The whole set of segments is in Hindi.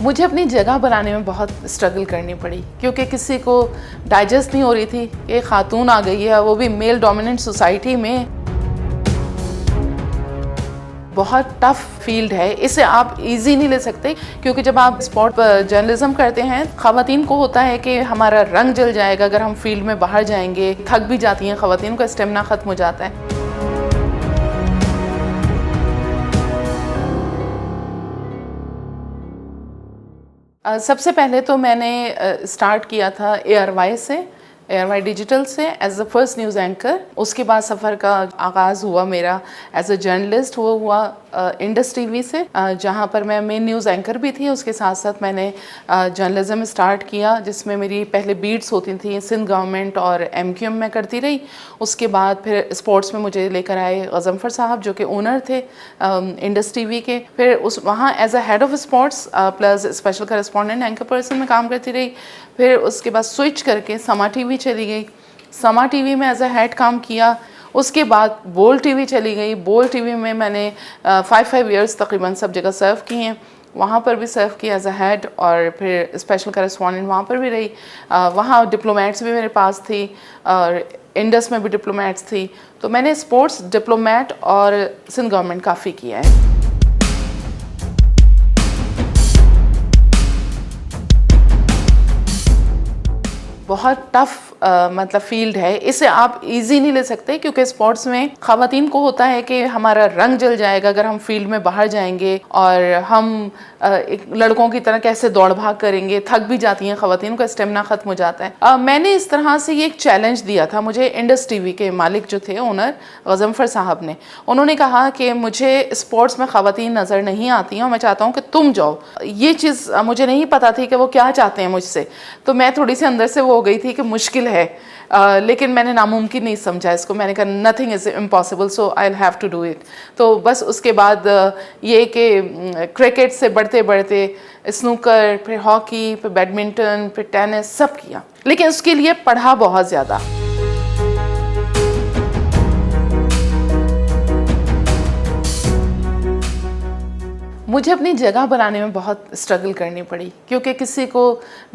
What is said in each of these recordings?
मुझे अपनी जगह बनाने में बहुत स्ट्रगल करनी पड़ी क्योंकि किसी को डाइजेस्ट नहीं हो रही थी कि एक खातून आ गई है, वो भी मेल डोमिनेंट सोसाइटी में। बहुत टफ फील्ड है, इसे आप इजी नहीं ले सकते क्योंकि जब आप स्पोर्ट जर्नलिज्म करते हैं, ख़वातीन को होता है कि हमारा रंग जल जाएगा अगर हम फील्ड में बाहर जाएंगे। थक भी जाती हैं ख़वातीन, का स्टेमिना ख़त्म हो जाता है। सबसे पहले तो मैंने स्टार्ट किया था ARY से, ARY डिजिटल से as the first news anchor. उसके बाद सफ़र का आगाज़ हुआ मेरा एज अ जर्नलिस्ट, वो हुआ इंडस टीवी से, जहाँ पर मैं मेन न्यूज़ एंकर भी थी। उसके साथ साथ मैंने जर्नलिज्म स्टार्ट किया, जिसमें मेरी पहले बीट्स होती थी सिंध गवर्नमेंट और MQM में करती रही। उसके बाद फिर स्पोर्ट्स में मुझे लेकर आए गज़नफ़र साहब, जो कि ओनर थे इंडस टीवी के। फिर उस वहाँ as a head of sports plus special correspondent anchor person में काम करती रही। फिर उसके बाद स्विच करके समा टीवी चली गई। समा टीवी में एज अ हेड काम किया। उसके बाद बोल टीवी चली गई। बोल टीवी में मैंने 5 ईयर्स तकरीबन सब जगह सर्व किए हैं। वहाँ पर भी सर्व किया एज अ हेड, और फिर स्पेशल करेस्पॉन्डेंट वहाँ पर भी रही। वहाँ डिप्लोमेट्स भी मेरे पास थी और इंडस में भी डिप्लोमेट्स थी। तो मैंने स्पोर्ट्स, डिप्लोमेट और सिंध गवर्नमेंट काफ़ी किया है। बहुत टफ मतलब फील्ड है, इसे आप इजी नहीं ले सकते क्योंकि स्पोर्ट्स में ख़वातीन को होता है कि हमारा रंग जल जाएगा अगर हम फील्ड में बाहर जाएंगे, और हम एक लड़कों की तरह कैसे दौड़ भाग करेंगे। थक भी जाती हैं ख़वातीन, का स्टेमिना ख़त्म हो जाता है। मैंने इस तरह से ये एक चैलेंज दिया था मुझे। इंडस टीवी के मालिक जो थे, ओनर गज़नफ़र साहब ने, उन्होंने कहा कि मुझे स्पोर्ट्स में ख़वातीन नज़र नहीं आती हैं और मैं चाहता हूँ कि तुम जाओ। ये चीज़ मुझे नहीं पता थी कि वो क्या चाहते हैं मुझसे, तो मैं थोड़ी सी अंदर से वो हो गई थी कि मुश्किल है, लेकिन मैंने नामुमकिन नहीं समझा इसको। मैंने कहा nothing is impossible, so I will have to do it. तो बस उसके बाद ये कि क्रिकेट से बढ़ते बढ़ते स्नूकर, फिर हॉकी, फिर बैडमिंटन, फिर टेनिस, सब किया, लेकिन उसके लिए पढ़ा बहुत ज़्यादा। मुझे अपनी जगह बनाने में बहुत स्ट्रगल करनी पड़ी क्योंकि किसी को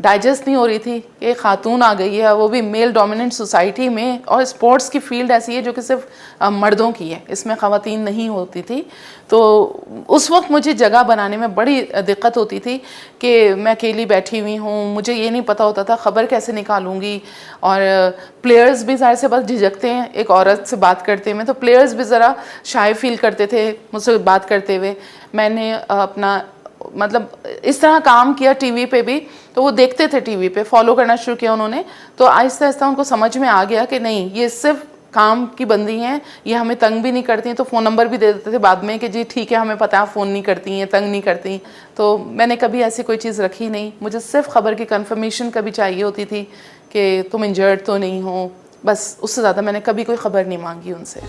डाइजेस्ट नहीं हो रही थी कि एक खातून आ गई है, वो भी मेल डोमिनेंट सोसाइटी में, और स्पोर्ट्स की फील्ड ऐसी है जो कि सिर्फ मर्दों की है, इसमें ख़वातीन नहीं होती थी। तो उस वक्त मुझे जगह बनाने में बड़ी दिक्कत होती थी कि मैं अकेली बैठी हुई हूँ, मुझे ये नहीं पता होता था ख़बर कैसे निकालूंगी। और प्लेयर्स भी ज़ाहिर से बस झिझकते हैं एक औरत से बात करते में, तो प्लेयर्स भी ज़रा शाय फील करते थे मुझसे बात करते हुए। मैंने अपना मतलब इस तरह काम किया टीवी पे भी, तो वो देखते थे, टीवी पे फॉलो करना शुरू किया उन्होंने। तो आहिस्ता आहिस्ता उनको समझ में आ गया कि नहीं, ये सिर्फ काम की बंदी हैं, ये हमें तंग भी नहीं करती हैं। तो फ़ोन नंबर भी दे देते थे बाद में कि जी ठीक है, हमें पता है फ़ोन नहीं करती हैं, तंग नहीं करती। तो मैंने कभी ऐसी कोई चीज़ रखी नहीं। मुझे सिर्फ ख़बर की कन्फर्मेशन कभी चाहिए होती थी कि तुम इंजर्ड तो नहीं हो, बस। उससे ज़्यादा मैंने कभी कोई ख़बर नहीं मांगी उनसे।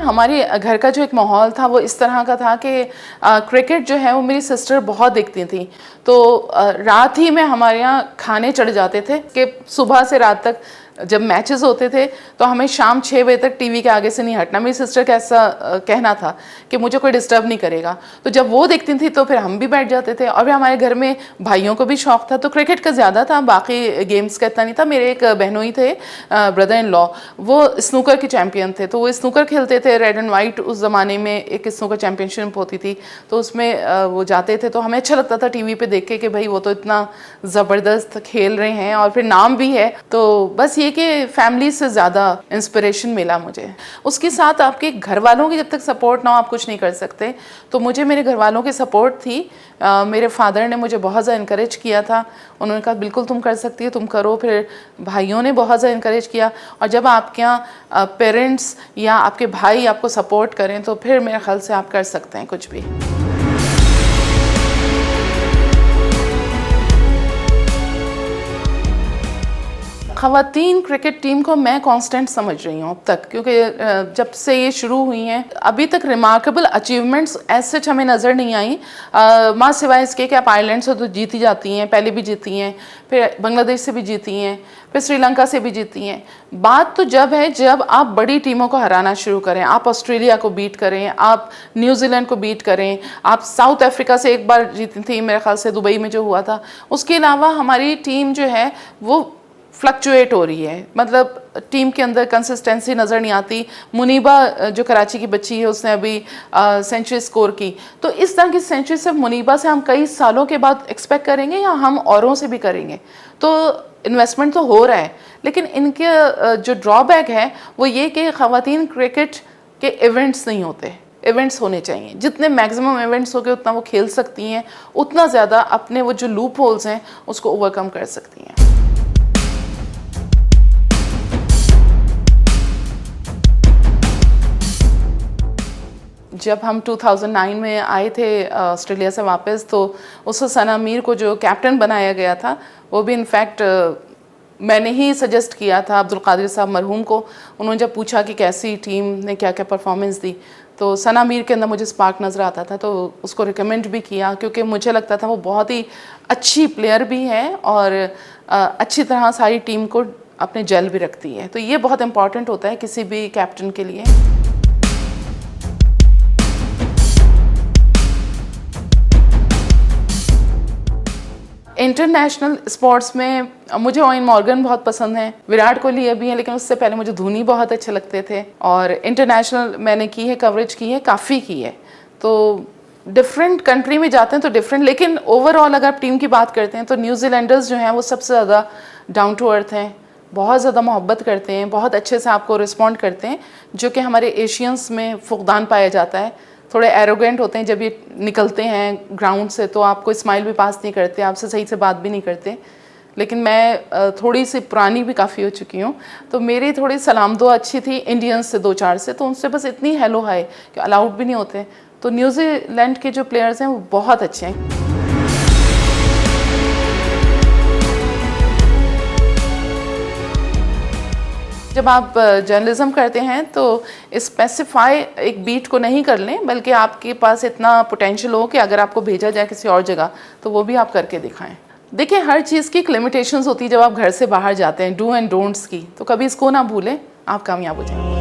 हमारे घर का जो एक माहौल था वो इस तरह का था कि क्रिकेट जो है वो मेरी सिस्टर बहुत देखती थी। तो रात ही में हमारे यहाँ खाने चढ़ जाते थे कि सुबह से रात तक जब मैचेस होते थे तो हमें शाम 6 बजे तक टीवी के आगे से नहीं हटना। मेरी सिस्टर का ऐसा कहना था कि मुझे कोई डिस्टर्ब नहीं करेगा। तो जब वो देखती थी तो फिर हम भी बैठ जाते थे। और फिर हमारे घर में भाइयों को भी शौक था, तो क्रिकेट का ज़्यादा था, बाकी गेम्स का इतना नहीं था। मेरे एक बहनोई थे, ब्रदर इन लॉ, वो स्नूकर के चैम्पियन थे, तो वो स्नूकर खेलते थे। रेड एंड वाइट उस ज़माने में एक स्नूकर चैम्पियनशिप होती थी, तो उसमें वो जाते थे। तो हमें अच्छा लगता था टीवी पे देख के कि भाई वो तो इतना ज़बरदस्त खेल रहे हैं और फिर नाम भी है। तो बस ये कि फैमिली से ज़्यादा इंस्पिरेशन मिला मुझे। उसके साथ आपके घर वालों की जब तक सपोर्ट ना हो आप कुछ नहीं कर सकते। तो मुझे मेरे घर वालों की सपोर्ट थी। मेरे फादर ने मुझे बहुत ज़्यादा इनकरेज किया था। उन्होंने कहा बिल्कुल तुम कर सकती हो, तुम करो। फिर भाइयों ने बहुत ज़्यादा इनकरेज किया। और जब आपके यहाँ पेरेंट्स या आपके भाई आपको सपोर्ट करें तो फिर मेरे ख्याल से आप कर सकते हैं कुछ भी। ख़वातीन क्रिकेट टीम को मैं कांस्टेंट समझ रही हूँ अब तक, क्योंकि जब से ये शुरू हुई हैं अभी तक रिमार्केबल अचीवमेंट्स ऐसे सच हमें नज़र नहीं आई, माँ सिवाय इसके कि आप आयरलैंड से तो जीती जाती हैं, पहले भी जीती हैं, फिर बांग्लादेश से भी जीती हैं, फिर श्रीलंका से भी जीती हैं। बात तो जब है जब आप बड़ी टीमों को हराना शुरू करें, आप ऑस्ट्रेलिया को बीट करें, आप न्यूजीलैंड को बीट करें, आप साउथ अफ्रीका से एक बार जीती थी मेरे ख्याल से दुबई में जो हुआ था। उसके अलावा हमारी टीम जो है वो फ्लक्चुएट हो रही है, मतलब टीम के अंदर कंसिस्टेंसी नज़र नहीं आती। मुनीबा जो कराची की बच्ची है उसने अभी सेंचुरी स्कोर की, तो इस तरह की सेंचुरी सिर्फ मुनीबा से हम कई सालों के बाद एक्सपेक्ट करेंगे या हम औरों से भी करेंगे? तो इन्वेस्टमेंट तो हो रहा है, लेकिन इनके जो ड्रॉबैक है वो ये कि ख़वातीन क्रिकेट के इवेंट्स नहीं होते। इवेंट्स होने चाहिए, जितने मैक्सिमम इवेंट्स हो गए उतना वो खेल सकती हैं, उतना ज़्यादा अपने वो जो लूप होल्स हैं उसको ओवरकम कर सकती हैं। जब हम 2009 में आए थे ऑस्ट्रेलिया से वापस, तो उस सना मीर को जो कैप्टन बनाया गया था वो भी इनफैक्ट मैंने ही सजेस्ट किया था अब्दुल कादिर साहब मरहूम को। उन्होंने जब पूछा कि कैसी टीम ने क्या क्या परफॉर्मेंस दी, तो सना मीर के अंदर मुझे स्पार्क नज़र आता था, तो उसको रिकमेंड भी किया, क्योंकि मुझे लगता था वो बहुत ही अच्छी प्लेयर भी है और अच्छी तरह सारी टीम को अपने जेल भी रखती है। तो ये बहुत इंपॉर्टेंट होता है किसी भी कैप्टन के लिए। इंटरनेशनल स्पोर्ट्स में मुझे ओवेन मॉर्गन बहुत पसंद है, विराट कोहली अभी है, लेकिन उससे पहले मुझे धोनी बहुत अच्छे लगते थे। और इंटरनेशनल मैंने की है, कवरेज की है, काफ़ी की है। तो डिफरेंट कंट्री में जाते हैं तो डिफरेंट, लेकिन ओवरऑल अगर आप टीम की बात करते हैं तो न्यूजीलैंडर्स जो हैं वो सबसे ज़्यादा डाउन टू अर्थ हैं, बहुत ज़्यादा मोहब्बत करते हैं, बहुत अच्छे से आपको रिस्पॉन्ड करते हैं, जो कि हमारे एशियंस में फुकदान पाया जाता है। थोड़े एरोगेंट होते हैं, जब ये निकलते हैं ग्राउंड से तो आपको स्माइल भी पास नहीं करते, आपसे सही से बात भी नहीं करते। लेकिन मैं थोड़ी सी पुरानी भी काफ़ी हो चुकी हूँ, तो मेरी थोड़ी सलाम दुआ अच्छी थी इंडियंस से 2-4 से, तो उनसे बस इतनी हेलो हाय कि अलाउड भी नहीं होते। तो न्यूजीलैंड के जो प्लेयर्स हैं वो बहुत अच्छे हैं। जब आप जर्नलिज्म करते हैं तो स्पेसिफाई एक बीट को नहीं कर लें, बल्कि आपके पास इतना पोटेंशियल हो कि अगर आपको भेजा जाए किसी और जगह तो वो भी आप करके दिखाएं। देखिए, हर चीज़ की एक लिमिटेशंस होती है जब आप घर से बाहर जाते हैं, डू एंड डोंट्स की, तो कभी इसको ना भूलें, आप कामयाब हो जाएंगे।